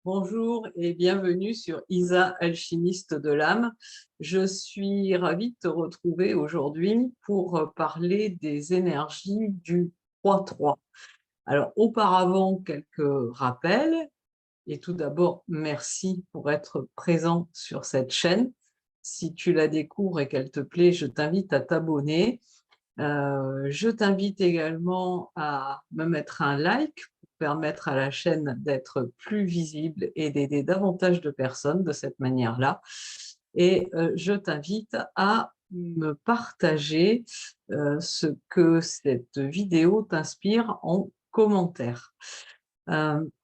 Bonjour et bienvenue sur Isa, alchimiste de l'âme. Je suis ravie de te retrouver aujourd'hui pour parler des énergies du 3-3. Alors, auparavant, quelques rappels. Et tout d'abord, merci pour être présent sur cette chaîne. Si tu la découvres et qu'elle te plaît, je t'invite à t'abonner. Je t'invite également à me mettre un like pour permettre à la chaîne d'être plus visible et d'aider davantage de personnes de cette manière-là. Et je t'invite à me partager ce que cette vidéo t'inspire en commentaire.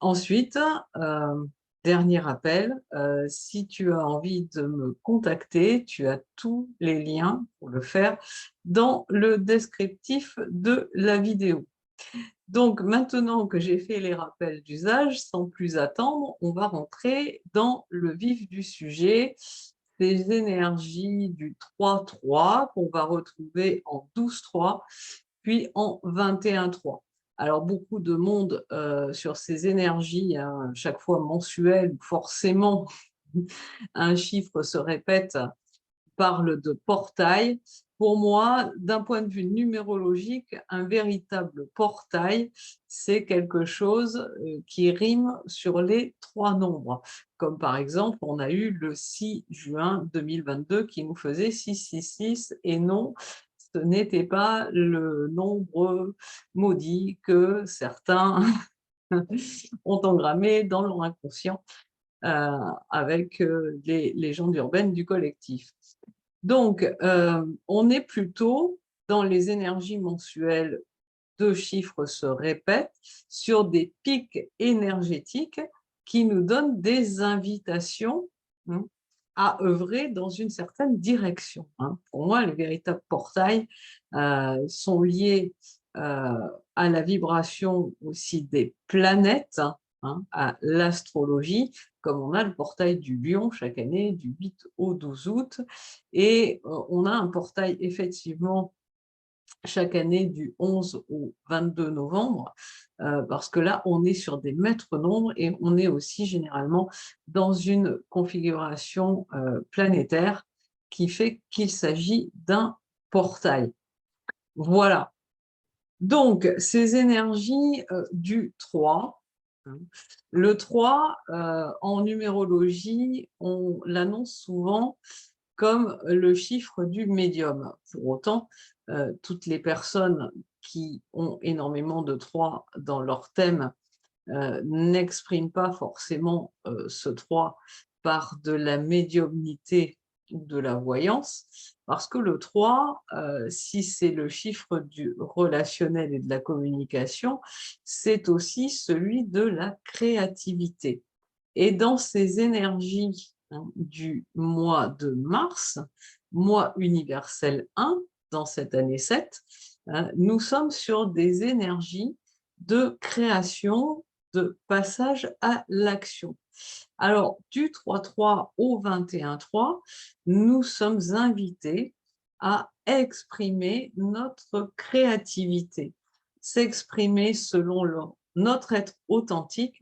Ensuite, dernier rappel, si tu as envie de me contacter, tu as tous les liens pour le faire dans le descriptif de la vidéo. Donc, maintenant que j'ai fait les rappels d'usage, sans plus attendre, on va rentrer dans le vif du sujet, ces énergies du 3-3 qu'on va retrouver en 12-3, puis en 21-3. Alors, beaucoup de monde sur ces énergies, hein, chaque fois mensuelles, forcément, un chiffre se répète, parle de portail. Pour moi, d'un point de vue numérologique, un véritable portail, c'est quelque chose qui rime sur les trois nombres. Comme par exemple, on a eu le 6 juin 2022 qui nous faisait 666 et non, ce n'était pas le nombre maudit que certains ont engrammé dans leur inconscient avec les légendes urbaines du collectif. Donc, on est plutôt dans les énergies mensuelles, deux chiffres se répètent, sur des pics énergétiques qui nous donnent des invitations à œuvrer dans une certaine direction. Pour moi, les véritables portails sont liés à la vibration aussi des planètes, à l'astrologie, comme on a le portail du Lion chaque année, du 8 au 12 août, et on a un portail effectivement chaque année du 11 au 22 novembre, parce que là, on est sur des maîtres nombres et on est aussi généralement dans une configuration planétaire qui fait qu'il s'agit d'un portail. Voilà. Donc, ces énergies du 3, le 3, en numérologie, on l'annonce souvent comme le chiffre du médium. Pour autant, toutes les personnes qui ont énormément de 3 dans leur thème n'expriment pas forcément ce 3 par de la médiumnité ou de la voyance, parce que le 3, si c'est le chiffre du relationnel et de la communication, c'est aussi celui de la créativité. Et dans ces énergies du mois de mars, mois universel 1, dans cette année 7, nous sommes sur des énergies de création, de passage à l'action. Alors, du 3-3 au 21-3, nous sommes invités à exprimer notre créativité, s'exprimer selon notre être authentique,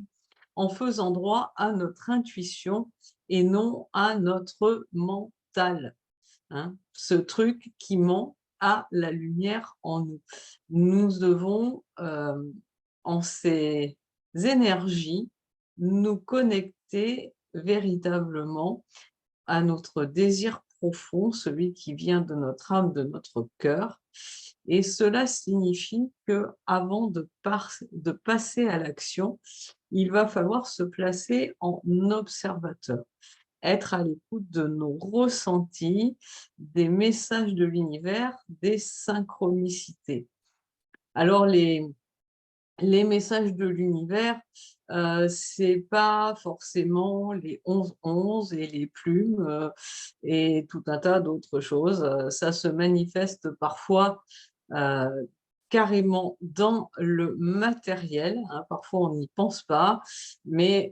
en faisant droit à notre intuition et non à notre mental. Ce truc qui ment à la lumière en nous. Nous devons, en ces énergies, nous connecter véritablement à notre désir profond, celui qui vient de notre âme, de notre cœur. Et cela signifie que avant de passer à l'action, il va falloir se placer en observateur, être à l'écoute de nos ressentis, des messages de l'univers, des synchronicités. Alors, les messages de l'univers, c'est pas forcément les 11-11 et les plumes et tout un tas d'autres choses. Ça se manifeste parfois carrément dans le matériel. Parfois, on n'y pense pas, mais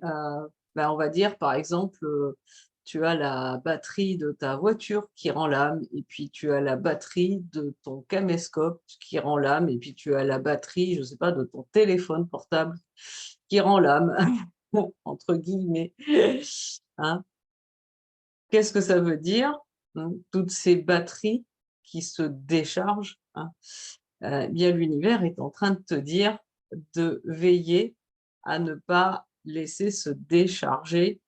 on va dire, par exemple, tu as la batterie de ta voiture qui rend l'âme, et puis tu as la batterie de ton caméscope qui rend l'âme, et puis tu as la batterie, je ne sais pas, de ton téléphone portable qui rend l'âme. entre guillemets. Hein. Qu'est-ce que ça veut dire? Toutes ces batteries qui se déchargent, hein, bien l'univers est en train de te dire de veiller à ne pas laisser se décharger,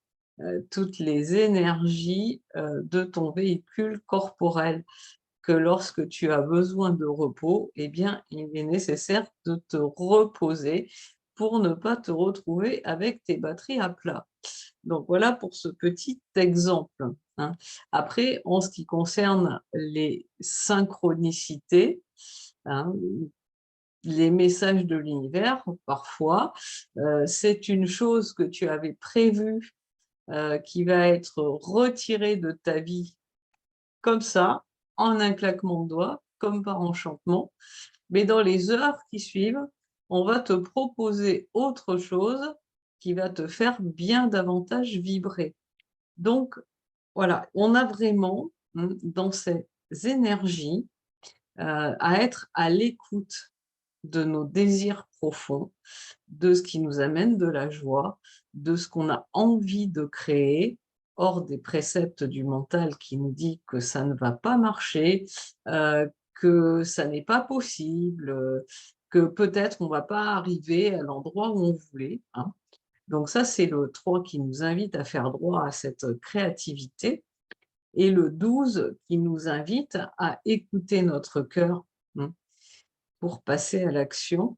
toutes les énergies, de ton véhicule corporel. Que lorsque tu as besoin de repos, eh bien, il est nécessaire de te reposer pour ne pas te retrouver avec tes batteries à plat. Donc voilà pour ce petit exemple, hein. Après, en ce qui concerne les synchronicités, hein, les messages de l'univers, parfois, c'est une chose que tu avais prévue, qui va être retirée de ta vie comme ça, en un claquement de doigts, comme par enchantement. Mais dans les heures qui suivent, on va te proposer autre chose qui va te faire bien davantage vibrer. Donc, voilà, on a vraiment, dans ces énergies, à être à l'écoute de nos désirs profonds, de ce qui nous amène de la joie, de ce qu'on a envie de créer, hors des préceptes du mental qui nous dit que ça ne va pas marcher, que ça n'est pas possible, que peut-être on ne va pas arriver à l'endroit où on voulait, hein. Donc ça, c'est le 3 qui nous invite à faire droit à cette créativité et le 12 qui nous invite à écouter notre cœur, pour passer à l'action,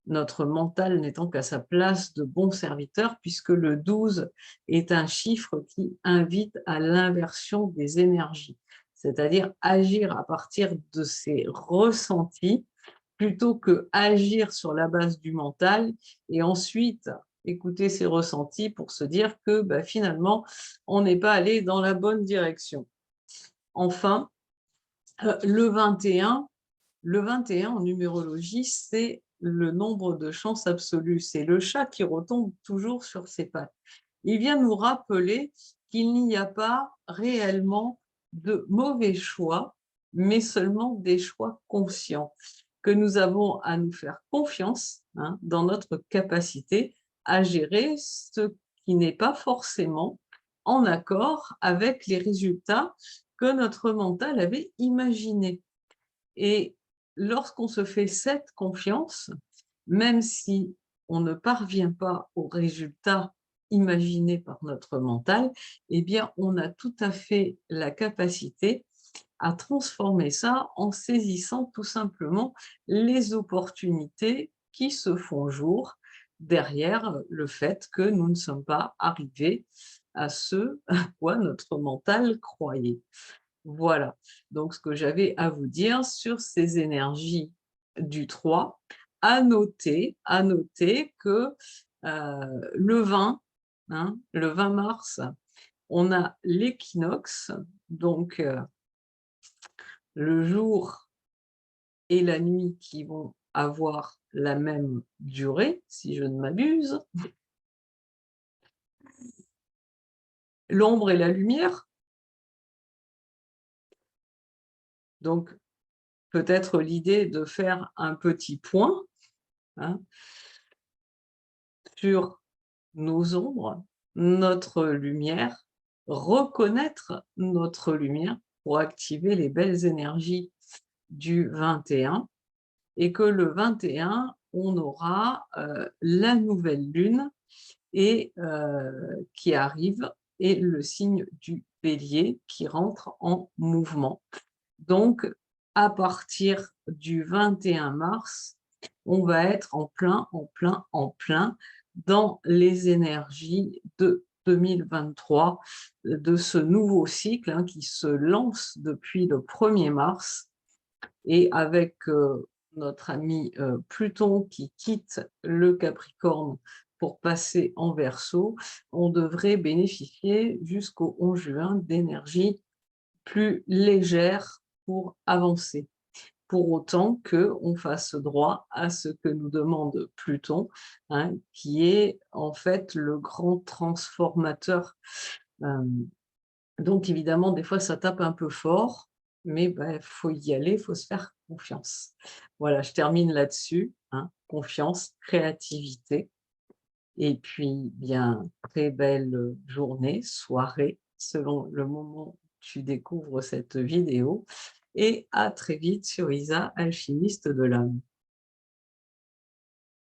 notre mental n'étant qu'à sa place de bon serviteur, puisque le 12 est un chiffre qui invite à l'inversion des énergies, c'est-à-dire agir à partir de ses ressentis plutôt que agir sur la base du mental et ensuite écouter ses ressentis pour se dire que finalement, on n'est pas allé dans la bonne direction. Enfin, le 21, en numérologie, c'est le nombre de chances absolues. C'est le chat qui retombe toujours sur ses pattes. Il vient nous rappeler qu'il n'y a pas réellement de mauvais choix, mais seulement des choix conscients, que nous avons à nous faire confiance, dans notre capacité à gérer ce qui n'est pas forcément en accord avec les résultats que notre mental avait imaginés. Et lorsqu'on se fait cette confiance, même si on ne parvient pas au résultat imaginé par notre mental, eh bien, on a tout à fait la capacité à transformer ça en saisissant tout simplement les opportunités qui se font jour derrière le fait que nous ne sommes pas arrivés à ce à quoi notre mental croyait. Voilà, donc ce que j'avais à vous dire sur ces énergies du 3. À noter que le 20, le 20 mars, on a l'équinoxe, donc le jour et la nuit qui vont avoir la même durée, si je ne m'abuse. L'ombre et la lumière, donc peut-être l'idée de faire un petit point, hein, sur nos ombres, notre lumière, reconnaître notre lumière pour activer les belles énergies du 21 et que le 21, on aura la nouvelle lune et qui arrive et le signe du bélier qui rentre en mouvement. Donc, à partir du 21 mars, on va être en plein dans les énergies de 2023, de ce nouveau cycle qui se lance depuis le 1er mars et avec notre ami Pluton qui quitte le Capricorne pour passer en Verseau, on devrait bénéficier jusqu'au 11 juin d'énergie plus légère pour avancer. Pour autant qu'on fasse droit à ce que nous demande Pluton, qui est en fait le grand transformateur. Donc évidemment, des fois, ça tape un peu fort, mais il faut y aller, il faut se faire confiance. Voilà, je termine là-dessus. Confiance, créativité, Et puis, bien, très belle journée, soirée, selon le moment où tu découvres cette vidéo et à très vite sur Isa, alchimiste de l'âme.